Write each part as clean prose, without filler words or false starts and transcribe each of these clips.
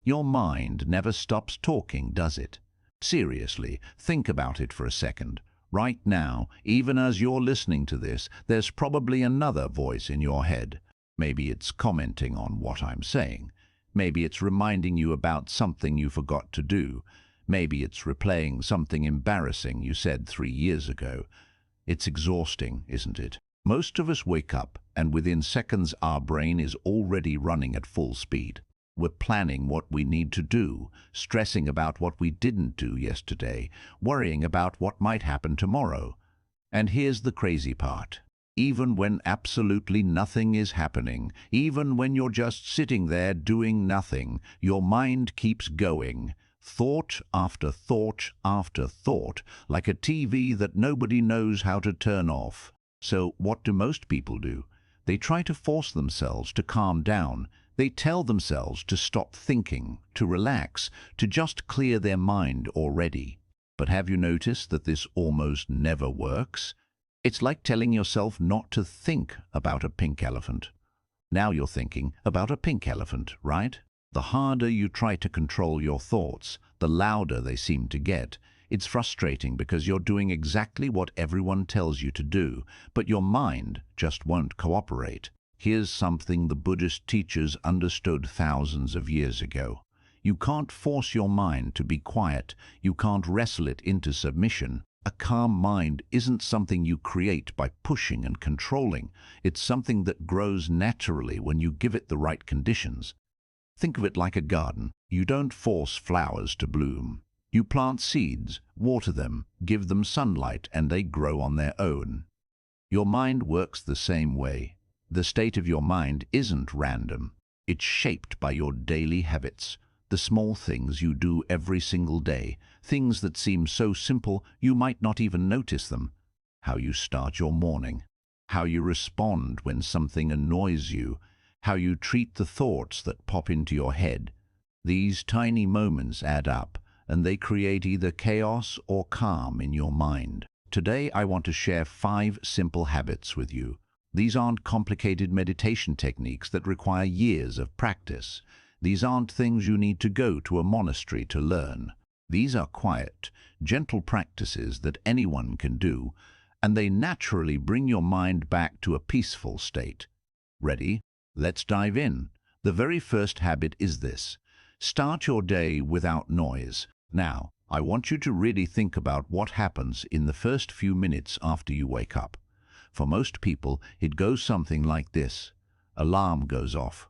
Your mind never stops talking, does it? Seriously, think about it for a second. Right now, even as you're listening to this, there's probably another voice in your head. Maybe it's commenting on what I'm saying. Maybe it's reminding you about something you forgot to do. Maybe it's replaying something embarrassing you said 3 years ago. It's exhausting, isn't it? Most of us wake up, and within seconds our brain is already running at full speed. We're planning what we need to do, stressing about what we didn't do yesterday, worrying about what might happen tomorrow. And here's the crazy part. Even when absolutely nothing is happening, even when you're just sitting there doing nothing, your mind keeps going. Thought after thought after thought, like a TV that nobody knows how to turn off. So what do most people do? They try to force themselves to calm down. They tell themselves to stop thinking, to relax, to just clear their mind already. But have you noticed that this almost never works? It's like telling yourself not to think about a pink elephant. Now you're thinking about a pink elephant, right? The harder you try to control your thoughts, the louder they seem to get. It's frustrating because you're doing exactly what everyone tells you to do, but your mind just won't cooperate. Here's something the Buddhist teachers understood thousands of years ago. You can't force your mind to be quiet. You can't wrestle it into submission. A calm mind isn't something you create by pushing and controlling. It's something that grows naturally when you give it the right conditions. Think of it like a garden. You don't force flowers to bloom. You plant seeds, water them, give them sunlight, and they grow on their own. Your mind works the same way. The state of your mind isn't random. It's shaped by your daily habits, the small things you do every single day, things that seem so simple you might not even notice them. How you start your morning, how you respond when something annoys you, how you treat the thoughts that pop into your head. These tiny moments add up, and they create either chaos or calm in your mind. Today I want to share 5 simple habits with you. These aren't complicated meditation techniques that require years of practice. These aren't things you need to go to a monastery to learn. These are quiet, gentle practices that anyone can do, and they naturally bring your mind back to a peaceful state. Ready? Let's dive in. The very first habit is this. Start your day without noise. Now, I want you to really think about what happens in the first few minutes after you wake up. For most people, it goes something like this. Alarm goes off.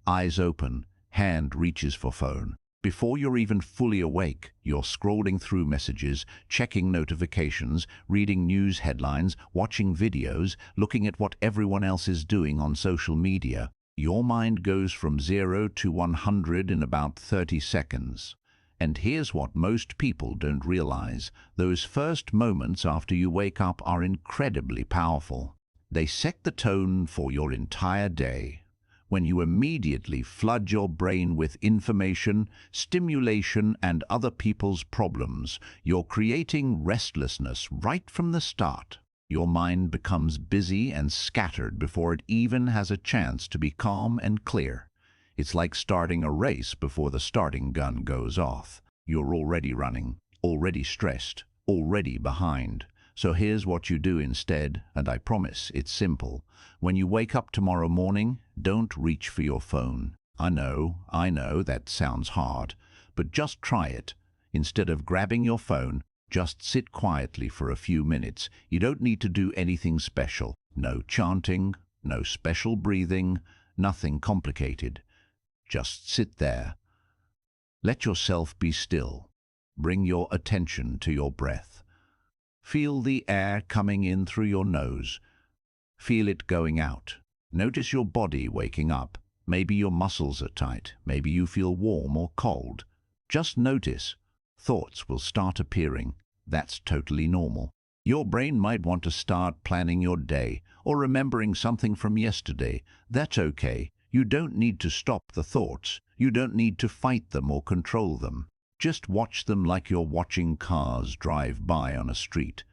Eyes open, hand reaches for phone. Before you're even fully awake, you're scrolling through messages, checking notifications, reading news headlines, watching videos, looking at what everyone else is doing on social media. Your mind goes from 0 to 100 in about 30 seconds. And here's what most people don't realize. Those first moments after you wake up are incredibly powerful. They set the tone for your entire day. When you immediately flood your brain with information, stimulation, and other people's problems, you're creating restlessness right from the start. Your mind becomes busy and scattered before it even has a chance to be calm and clear. It's like starting a race before the starting gun goes off. You're already running, already stressed, already behind. So here's what you do instead, and I promise it's simple. When you wake up tomorrow morning, don't reach for your phone. I know, that sounds hard, but just try it. Instead of grabbing your phone, just sit quietly for a few minutes. You don't need to do anything special. No chanting, no special breathing, nothing complicated. Just sit there. Let yourself be still. Bring your attention to your breath. Feel the air coming in through your nose. Feel it going out. Notice your body waking up. Maybe your muscles are tight. Maybe you feel warm or cold. Just notice. Thoughts will start appearing. That's totally normal. Your brain might want to start planning your day or remembering something from yesterday. That's okay. You don't need to stop the thoughts. You don't need to fight them or control them. Just watch them like you're watching cars drive by on a street.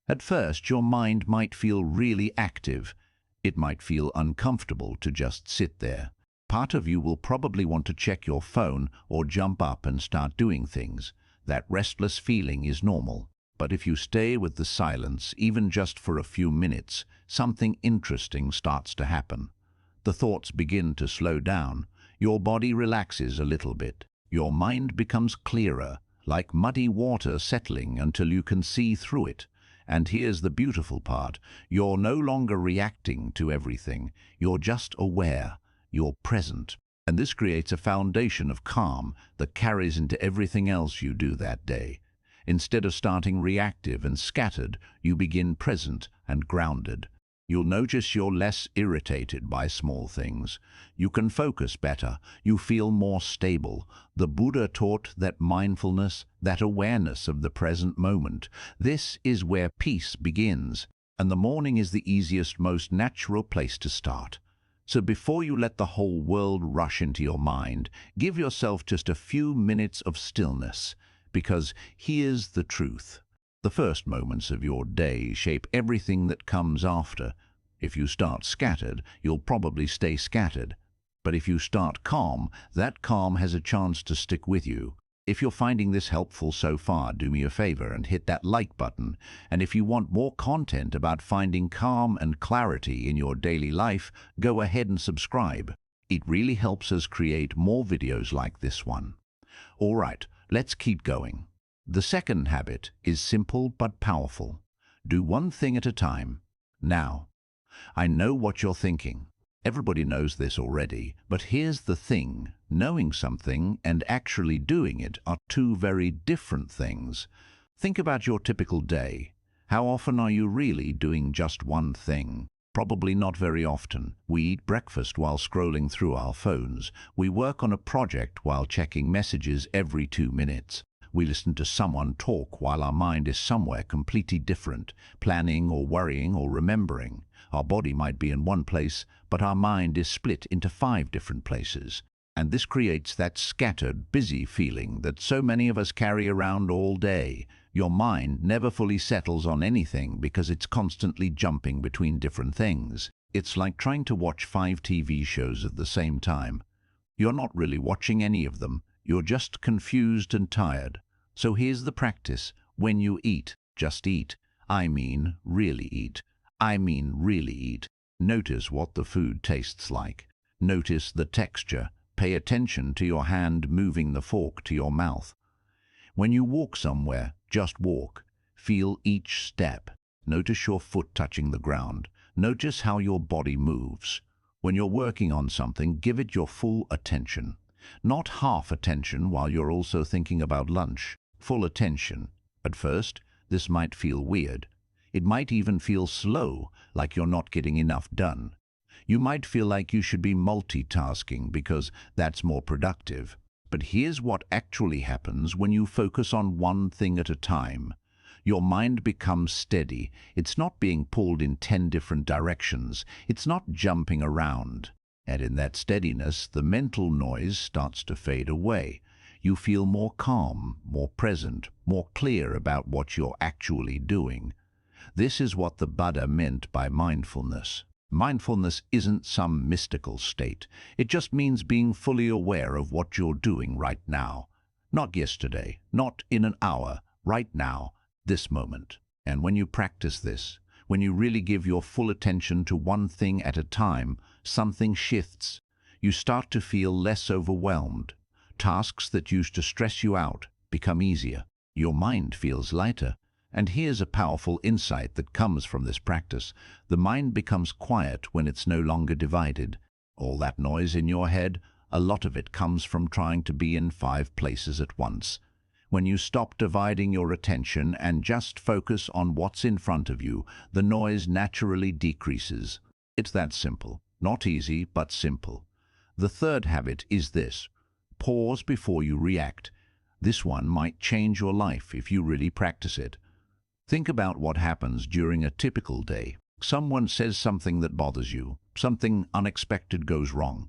At first, your mind might feel really active. It might feel uncomfortable to just sit there. Part of you will probably want to check your phone or jump up and start doing things. That restless feeling is normal. But if you stay with the silence, even just for a few minutes, something interesting starts to happen. The thoughts begin to slow down. Your body relaxes a little bit. Your mind becomes clearer, like muddy water settling until you can see through it. And here's the beautiful part. You're no longer reacting to everything. You're just aware. You're present. And this creates a foundation of calm that carries into everything else you do that day. Instead of starting reactive and scattered, you begin present and grounded. You'll notice you're less irritated by small things. You can focus better. You feel more stable. The Buddha taught that mindfulness, that awareness of the present moment, this is where peace begins. And the morning is the easiest, most natural place to start. So before you let the whole world rush into your mind, give yourself just a few minutes of stillness. Because here's the truth. The first moments of your day shape everything that comes after. If you start scattered, you'll probably stay scattered. But if you start calm, that calm has a chance to stick with you. If you're finding this helpful so far, do me a favor and hit that like button. And if you want more content about finding calm and clarity in your daily life, go ahead and subscribe. It really helps us create more videos like this one. All right, let's keep going. The second habit is simple but powerful. Do one thing at a time. Now, I know what you're thinking. Everybody knows this already, but here's the thing. Knowing something and actually doing it are two very different things. Think about your typical day. How often are you really doing just one thing? Probably not very often. We eat breakfast while scrolling through our phones. We work on a project while checking messages every 2 minutes. We listen to someone talk while our mind is somewhere completely different, planning or worrying or remembering. Our body might be in one place, but our mind is split into 5 different places. And this creates that scattered, busy feeling that so many of us carry around all day. Your mind never fully settles on anything because it's constantly jumping between different things. It's like trying to watch 5 TV shows at the same time. You're not really watching any of them. You're just confused and tired. So here's the practice. When you eat, just eat. I mean, really eat. I mean, really eat. Notice what the food tastes like. Notice the texture. Pay attention to your hand moving the fork to your mouth. When you walk somewhere, just walk. Feel each step. Notice your foot touching the ground. Notice how your body moves. When you're working on something, give it your full attention. Not half attention while you're also thinking about lunch. Full attention. At first, this might feel weird. It might even feel slow, like you're not getting enough done. You might feel like you should be multitasking because that's more productive. But here's what actually happens when you focus on one thing at a time. Your mind becomes steady. It's not being pulled in 10 different directions. It's not jumping around. And in that steadiness, the mental noise starts to fade away. You feel more calm, more present, more clear about what you're actually doing. This is what the Buddha meant by mindfulness. Mindfulness isn't some mystical state. It just means being fully aware of what you're doing right now. Not yesterday, not in an hour, right now, this moment. And when you practice this, when you really give your full attention to one thing at a time, something shifts. You start to feel less overwhelmed. Tasks that used to stress you out become easier. Your mind feels lighter. And here's a powerful insight that comes from this practice. The mind becomes quiet when it's no longer divided. All that noise in your head, a lot of it comes from trying to be in 5 places at once. When you stop dividing your attention and just focus on what's in front of you, the noise naturally decreases. It's that simple. Not easy, but simple. The third habit is this. Pause before you react. This one might change your life if you really practice it. Think about what happens during a typical day. Someone says something that bothers you. Something unexpected goes wrong.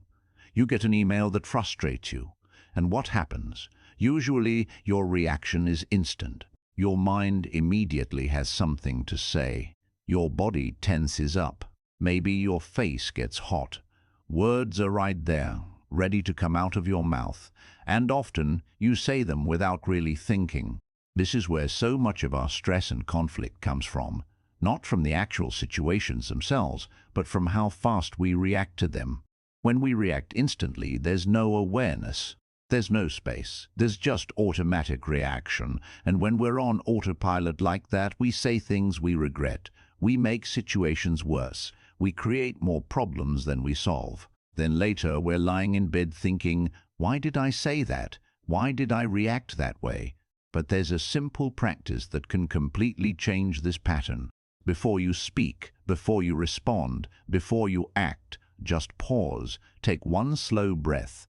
You get an email that frustrates you. And what happens? Usually, your reaction is instant. Your mind immediately has something to say. Your body tenses up. Maybe your face gets hot. Words are right there. ready to come out of your mouth, and often you say them without really thinking. This is where so much of our stress and conflict comes from, not from the actual situations themselves, but from how fast we react to them. When we react instantly, there's no awareness. There's no space. There's just automatic reaction. And when we're on autopilot like that, we say things we regret. We make situations worse. We create more problems than we solve. Then later, we're lying in bed thinking, why did I say that? Why did I react that way? But there's a simple practice that can completely change this pattern. Before you speak, before you respond, before you act, just pause, take one slow breath.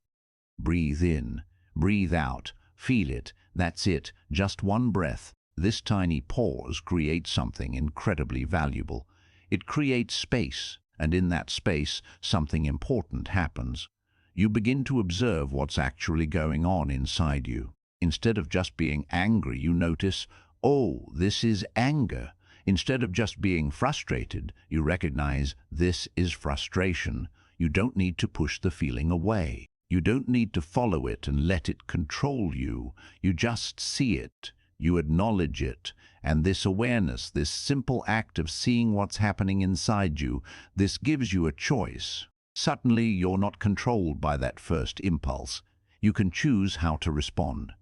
Breathe in, breathe out, feel it, that's it, just one breath. This tiny pause creates something incredibly valuable. It creates space, and in that space, something important happens. You begin to observe what's actually going on inside you. Instead of just being angry, you notice, oh, this is anger. Instead of just being frustrated, you recognize this is frustration. You don't need to push the feeling away. You don't need to follow it and let it control you. You just see it. You acknowledge it. And this awareness, this simple act of seeing what's happening inside you, this gives you a choice. Suddenly, you're not controlled by that first impulse. You can choose how to respond.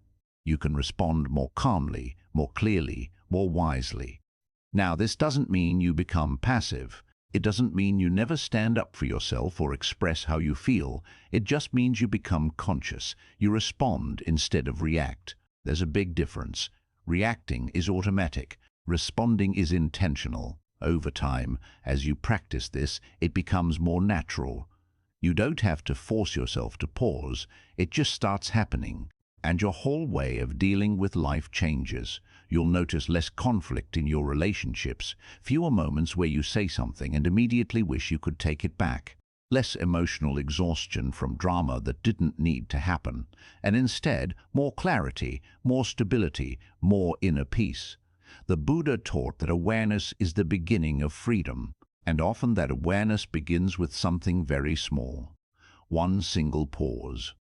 You can respond more calmly, more clearly, more wisely. Now, this doesn't mean you become passive. It doesn't mean you never stand up for yourself or express how you feel. It just means you become conscious. You respond instead of react. There's a big difference. Reacting is automatic. Responding is intentional. Over time, as you practice this, it becomes more natural. You don't have to force yourself to pause. It just starts happening. And your whole way of dealing with life changes. You'll notice less conflict in your relationships, fewer moments where you say something and immediately wish you could take it back, less emotional exhaustion from drama that didn't need to happen, and instead more clarity, more stability, more inner peace. The Buddha taught that awareness is the beginning of freedom, and often that awareness begins with something very small. One single pause,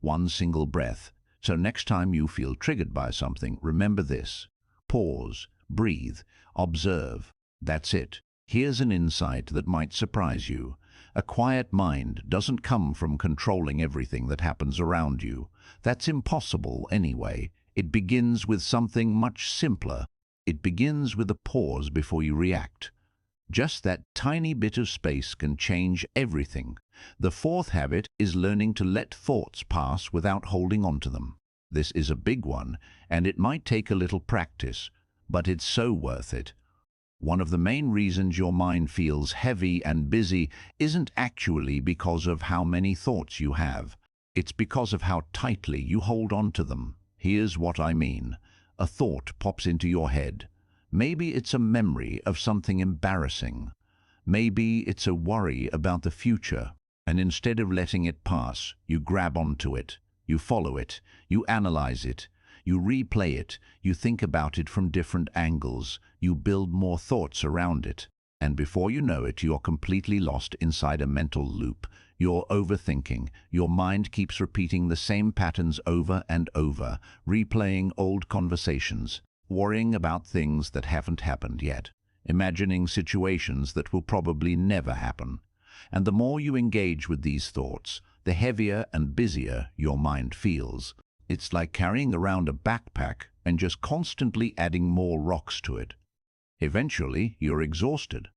one single breath. So next time you feel triggered by something, remember this. Pause, breathe, observe. That's it. Here's an insight that might surprise you. A quiet mind doesn't come from controlling everything that happens around you. That's impossible anyway. It begins with something much simpler. It begins with a pause before you react. Just that tiny bit of space can change everything. The fourth habit is learning to let thoughts pass without holding on to them. This is a big one, and it might take a little practice, but it's so worth it. One of the main reasons your mind feels heavy and busy isn't actually because of how many thoughts you have. It's because of how tightly you hold on to them. Here's what I mean. A thought pops into your head. Maybe it's a memory of something embarrassing. Maybe it's a worry about the future. And instead of letting it pass, you grab onto it. You follow it. You analyze it. You replay it. You think about it from different angles. You build more thoughts around it. And before you know it, you're completely lost inside a mental loop. You're overthinking. Your mind keeps repeating the same patterns over and over, replaying old conversations, worrying about things that haven't happened yet, imagining situations that will probably never happen. And the more you engage with these thoughts, the heavier and busier your mind feels. It's like carrying around a backpack and just constantly adding more rocks to it. Eventually, you're exhausted.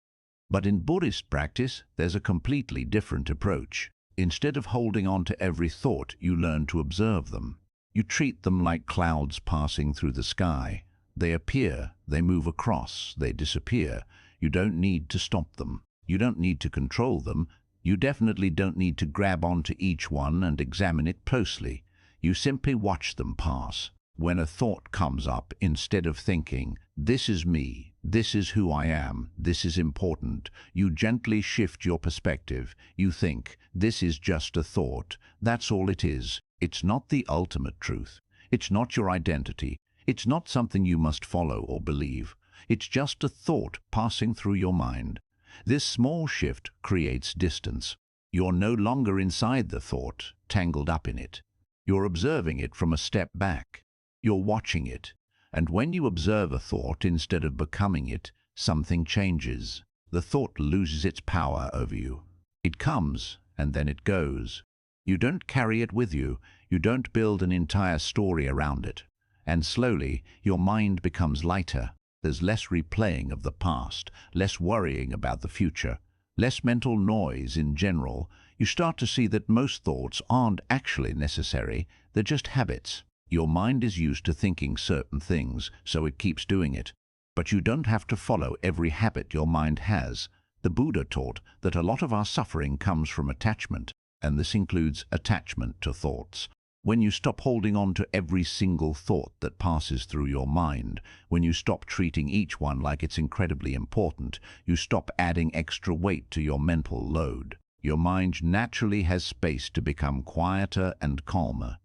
But in Buddhist practice, there's a completely different approach. Instead of holding on to every thought, you learn to observe them. You treat them like clouds passing through the sky. They appear, they move across, they disappear. You don't need to stop them. You don't need to control them. You definitely don't need to grab onto each one and examine it closely. You simply watch them pass. When a thought comes up, instead of thinking, this is me, this is who I am, this is important, you gently shift your perspective. You think, this is just a thought. That's all it is. It's not the ultimate truth. It's not your identity. It's not something you must follow or believe. It's just a thought passing through your mind. This small shift creates distance. You're no longer inside the thought, tangled up in it. You're observing it from a step back. You're watching it. And when you observe a thought instead of becoming it, something changes. The thought loses its power over you. It comes, and then it goes. You don't carry it with you. You don't build an entire story around it. And slowly, your mind becomes lighter. There's less replaying of the past, less worrying about the future, less mental noise in general. You start to see that most thoughts aren't actually necessary, they're just habits. Your mind is used to thinking certain things, so it keeps doing it. But you don't have to follow every habit your mind has. The Buddha taught that a lot of our suffering comes from attachment, and this includes attachment to thoughts. When you stop holding on to every single thought that passes through your mind, when you stop treating each one like it's incredibly important, you stop adding extra weight to your mental load. Your mind naturally has space to become quieter and calmer.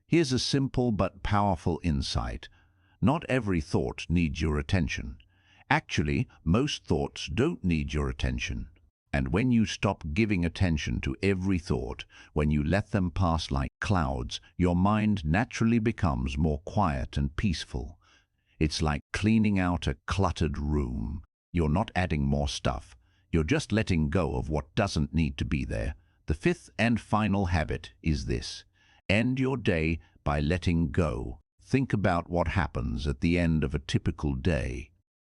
Here's a simple but powerful insight. Not every thought needs your attention. Actually, most thoughts don't need your attention. And when you stop giving attention to every thought, when you let them pass like clouds, your mind naturally becomes more quiet and peaceful. It's like cleaning out a cluttered room. You're not adding more stuff. You're just letting go of what doesn't need to be there. The fifth and final habit is this. End your day by letting go. Think about what happens at the end of a typical day.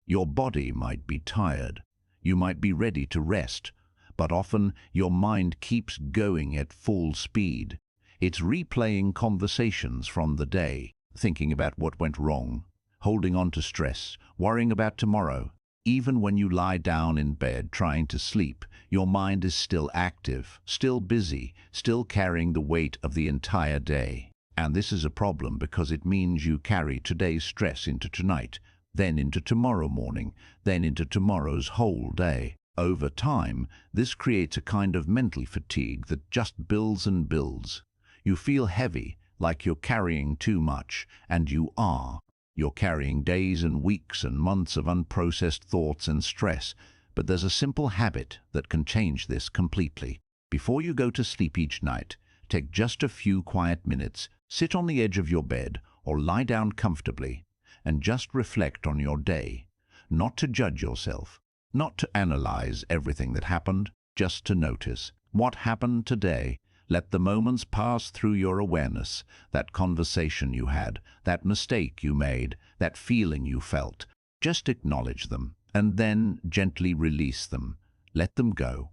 Your body might be tired. You might be ready to rest, but often your mind keeps going at full speed. It's replaying conversations from the day, thinking about what went wrong, holding on to stress, worrying about tomorrow. Even when you lie down in bed trying to sleep, your mind is still active, still busy, still carrying the weight of the entire day. And this is a problem because it means you carry today's stress into tonight, then into tomorrow morning, then into tomorrow's whole day. Over time, this creates a kind of mental fatigue that just builds and builds. You feel heavy, like you're carrying too much, and you are. You're carrying days and weeks and months of unprocessed thoughts and stress, but there's a simple habit that can change this completely. Before you go to sleep each night, take just a few quiet minutes, sit on the edge of your bed or lie down comfortably, and just reflect on your day. Not to judge yourself, not to analyze everything that happened, just to notice what happened today. Let the moments pass through your awareness, that conversation you had, that mistake you made, that feeling you felt. Just acknowledge them, and then gently release them. Let them go.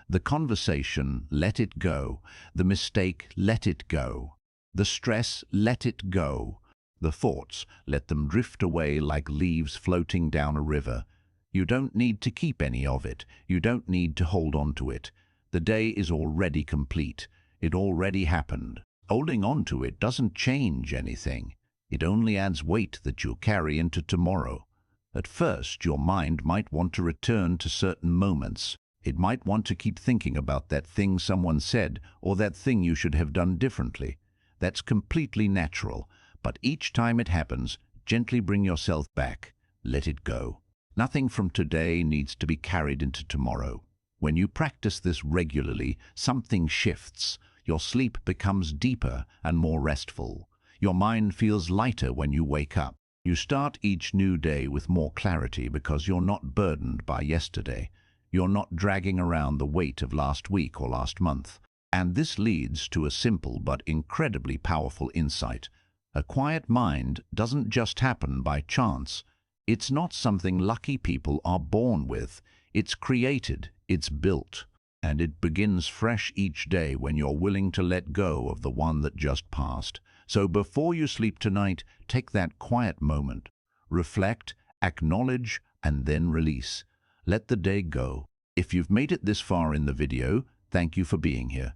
The conversation, let it go. The mistake, let it go. The stress, let it go. The thoughts, let them drift away like leaves floating down a river. You don't need to keep any of it. You don't need to hold on to it. The day is already complete. It already happened. Holding on to it doesn't change anything. It only adds weight that you'll carry into tomorrow. At first, your mind might want to return to certain moments. It might want to keep thinking about that thing someone said or that thing you should have done differently. That's completely natural. But each time it happens, gently bring yourself back. Let it go. Nothing from today needs to be carried into tomorrow. When you practice this regularly, something shifts. Your sleep becomes deeper and more restful. Your mind feels lighter when you wake up. You start each new day with more clarity because you're not burdened by yesterday. You're not dragging around the weight of last week or last month. And this leads to a simple but incredibly powerful insight. A quiet mind doesn't just happen by chance. It's not something lucky people are born with. It's created, it's built, and it begins fresh each day when you're willing to let go of the one that just passed. So before you sleep tonight, take that quiet moment. Reflect, acknowledge, and then release. Let the day go. If you've made it this far in the video, thank you for being here.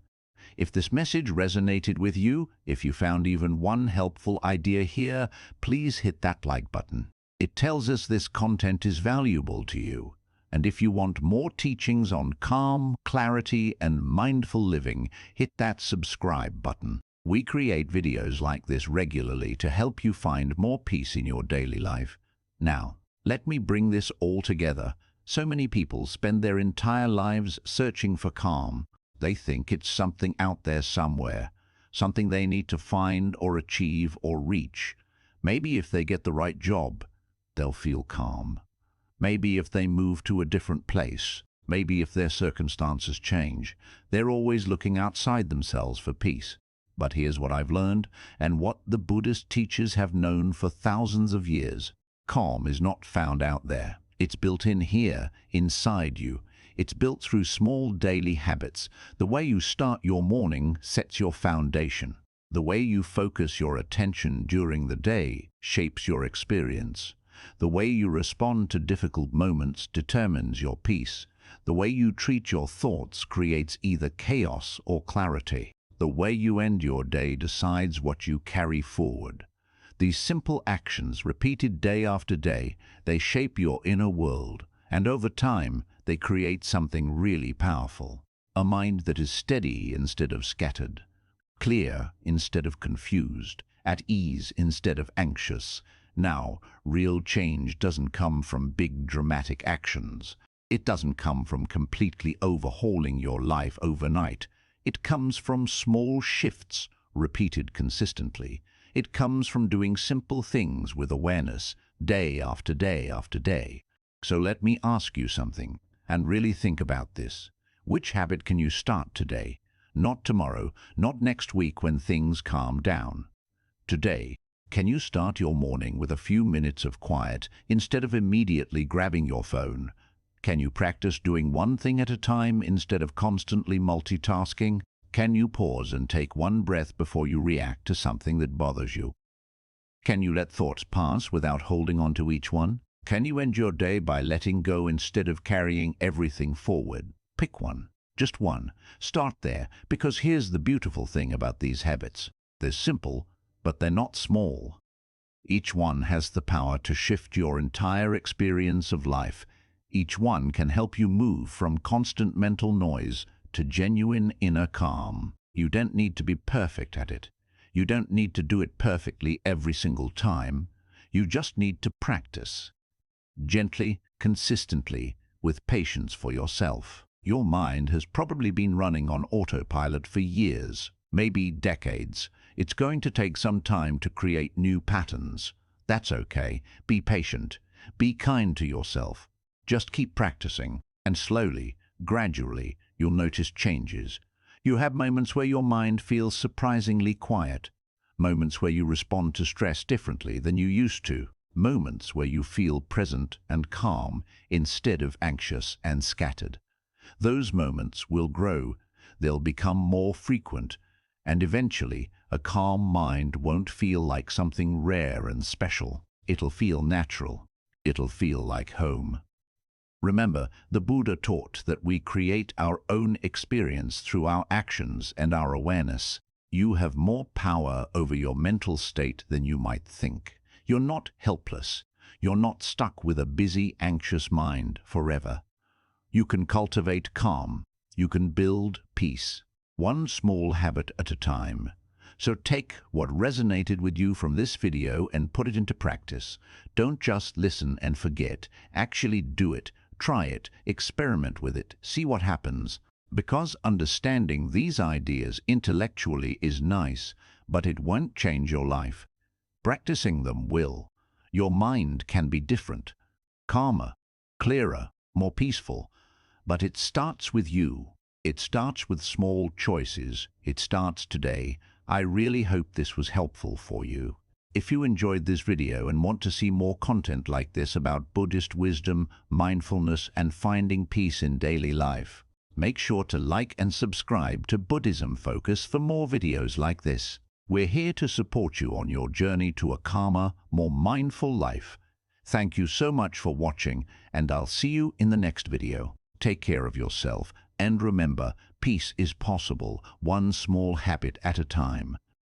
If this message resonated with you, if you found even one helpful idea here, please hit that like button. It tells us this content is valuable to you. And if you want more teachings on calm, clarity, and mindful living, hit that subscribe button. We create videos like this regularly to help you find more peace in your daily life. Now, let me bring this all together. So many people spend their entire lives searching for calm, They think it's something out there somewhere, something they need to find or achieve or reach. Maybe if they get the right job, they'll feel calm. Maybe if they move to a different place, maybe if their circumstances change. They're always looking outside themselves for peace. But here's what I've learned, and what the Buddhist teachers have known for thousands of years. Calm is not found out there. It's built in here, inside you. It's built through small daily habits. The way you start your morning sets your foundation. The way you focus your attention during the day shapes your experience. The way you respond to difficult moments determines your peace. The way you treat your thoughts creates either chaos or clarity. The way you end your day decides what you carry forward. These simple actions, repeated day after day, they shape your inner world, and over time, they create something really powerful. A mind that is steady instead of scattered, clear instead of confused, at ease instead of anxious. Now, real change doesn't come from big dramatic actions. It doesn't come from completely overhauling your life overnight. It comes from small shifts, repeated consistently. It comes from doing simple things with awareness, day after day after day. So let me ask you something, and really think about this. Which habit can you start today? Not tomorrow, not next week when things calm down. Today, can you start your morning with a few minutes of quiet instead of immediately grabbing your phone? Can you practice doing one thing at a time instead of constantly multitasking? Can you pause and take one breath before you react to something that bothers you? Can you let thoughts pass without holding on to each one? Can you end your day by letting go instead of carrying everything forward? Pick one, just one. Start there, because here's the beautiful thing about these habits. They're simple, but they're not small. Each one has the power to shift your entire experience of life. Each one can help you move from constant mental noise to genuine inner calm. You don't need to be perfect at it. You don't need to do it perfectly every single time. You just need to practice. Gently, consistently, with patience for yourself. Your mind has probably been running on autopilot for years, maybe decades. It's going to take some time to create new patterns. That's okay. Be patient. Be kind to yourself. Just keep practicing, and slowly, gradually, you'll notice changes. You have moments where your mind feels surprisingly quiet, moments where you respond to stress differently than you used to, moments where you feel present and calm instead of anxious and scattered. Those moments will grow, they'll become more frequent, and eventually a calm mind won't feel like something rare and special. It'll feel natural. It'll feel like home. Remember, the Buddha taught that we create our own experience through our actions and our awareness. You have more power over your mental state than you might think. You're not helpless. You're not stuck with a busy, anxious mind forever. You can cultivate calm. You can build peace, one small habit at a time. So take what resonated with you from this video and put it into practice. Don't just listen and forget. Actually do it. Try it, experiment with it, see what happens. Because understanding these ideas intellectually is nice, but it won't change your life. Practicing them will. Your mind can be different, calmer, clearer, more peaceful. But it starts with you. It starts with small choices. It starts today. I really hope this was helpful for you. If you enjoyed this video and want to see more content like this about Buddhist wisdom, mindfulness, and finding peace in daily life, make sure to like and subscribe to Buddhism Focus for more videos like this. We're here to support you on your journey to a calmer, more mindful life. Thank you so much for watching, and I'll see you in the next video. Take care of yourself, and remember, peace is possible, one small habit at a time.